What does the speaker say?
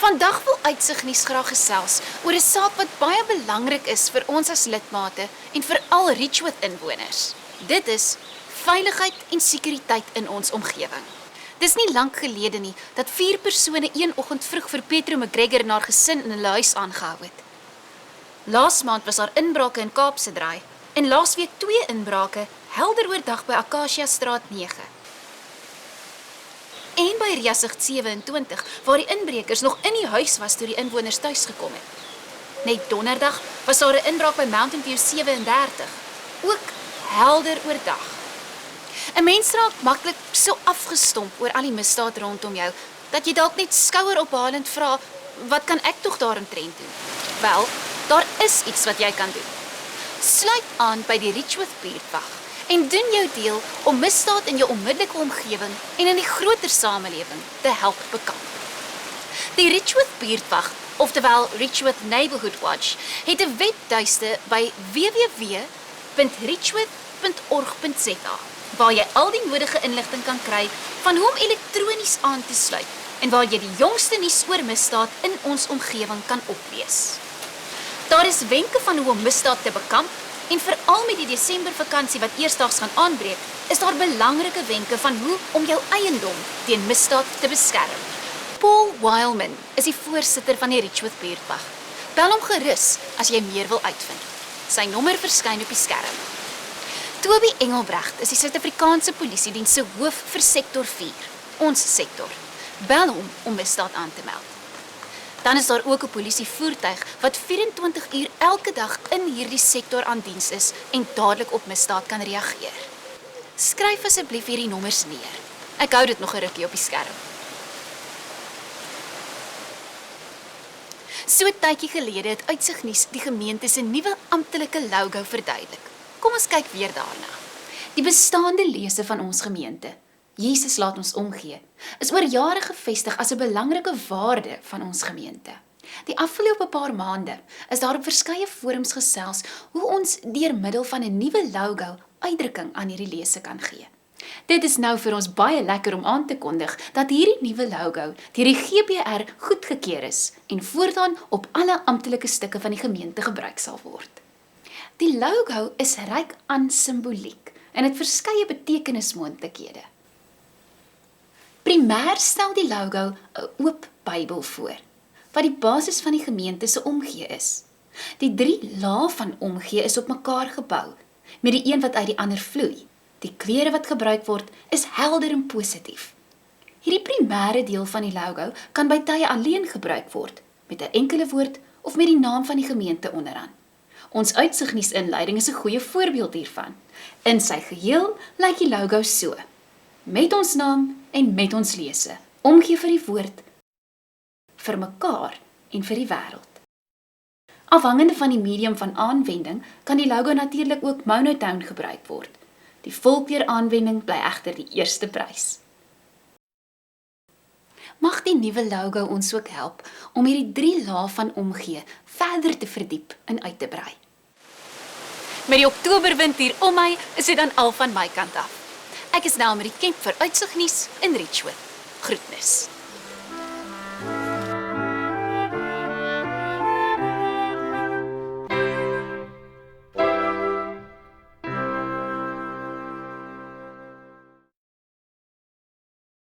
Vandag wil Uitsignuus graag gesels oor 'n saak wat baie belangrik is vir ons as lidmate en vir al Richwood-inwoners. Dit is veiligheid en sekuriteit in ons omgewing. Dis nie lank gelede nie dat 4 persone een oggend vroeg vir Petro McGregor en haar gesin in hulle huis aangehou het. Laas maand was daar inbrake in Kaapse Draai en laasweek 2 inbrake helder oordag by Acacia Straat 9. En by Riasigt 27, waar die inbrekers nog in die huis was toe die inwoners tuis gekom het. Net donderdag was daar 'n inbraak by Mountain View 37, ook helder oordag. 'n Mens raak maklik so afgestomp oor al die misdaad rondom jou, dat jy dalk net skouerophalend vra, wat kan ek tog daaromtrent doen? Wel, daar is iets wat jy kan doen. Sluit aan by die Richwood buurtwag en doen jou deel om misdaad in jou onmiddellike omgewing en in die groter samelewing te help bekamp. Die Richwood buurtwag, oftewel Richwood Neighbourhood Watch, het 'n webtuiste by www.richwood.org.za waar jy al die nodige inligting kan kry van hoe om elektronies aan te sluit en waar jy die jongste nuus oor misdaad in ons omgewing kan oplees. Daar is wenke van hoe om misdaad te bekamp en veral met die Desembervakansie wat eersdaags gaan aanbreek, is daar belangrike wenke van hoe om jou eiendom teen misdaad te beskerm. Paul Wileman is die voorsitter van die Richwood buurtwag. Bel hom gerus as jy meer wil uitvind. Sy nommer verskyn op die skerm. Toby Engelbrecht is die Suid-Afrikaanse Polisiediens se hoof vir sektor 4, ons sektor. Bel hom om misdaad aan te meld. Dan is daar ook 'n polisievoertuig wat 24 uur elke dag in hierdie sektor aan diens is en dadelik op misdaad kan reageer. Skryf asseblief hierdie nommers neer. Ek hou dit nog 'n rukkie op die skerm. So 'n tydjie gelede het Uitsignuus die gemeente se nuwe amptelike logo verduidelik. Kom ons kyk weer daarna. Die bestaande lese van ons gemeente, Jesus laat ons omgee, is oor jare gevestig as 'n belangrike waarde van ons gemeente. Die afgelope paar maande is daar op verskeie forums gesels hoe ons deur middel van 'n nuwe logo uitdrukking aan hierdie lese kan gee. Dit is nou vir ons baie lekker om aan te kondig dat hierdie nuwe logo deur die GBR goedgekeur is en voortaan op alle amptelike stukke van die gemeente gebruik sal word. Die logo is ryk aan simboliek en het verskeie betekenismoontlikhede. Primêr stel die logo 'n oop Bybel voor, wat die basis van die gemeente se omgee is. Die 3 lae van omgee is op mekaar gebou, met die een wat uit die ander vloei. Die kleure wat gebruik word, is helder en positief. Hierdie primêre deel van die logo kan by tye alleen gebruik word, met 'n enkele woord of met die naam van die gemeente onderaan. Ons Uitsignuus inleiding is 'n goeie voorbeeld hiervan. In sy geheel lyk die logo so: met ons naam en met ons lese, omgee vir die woord, vir mekaar en vir die wêreld. Afhangende van die medium van aanwending, kan die logo natuurlik ook monotone gebruik word. Die volkleur aanwending bly egter die eerste prys. Mag die nuwe logo ons ook help om hierdie 3 lae van omgee verder te verdiep en uit te brei. Met die Oktoberwind hier om my, is dit dan al van my kant af. Ek is nou met die Kemp vir Uitsignuus in Richwood. Groetnis.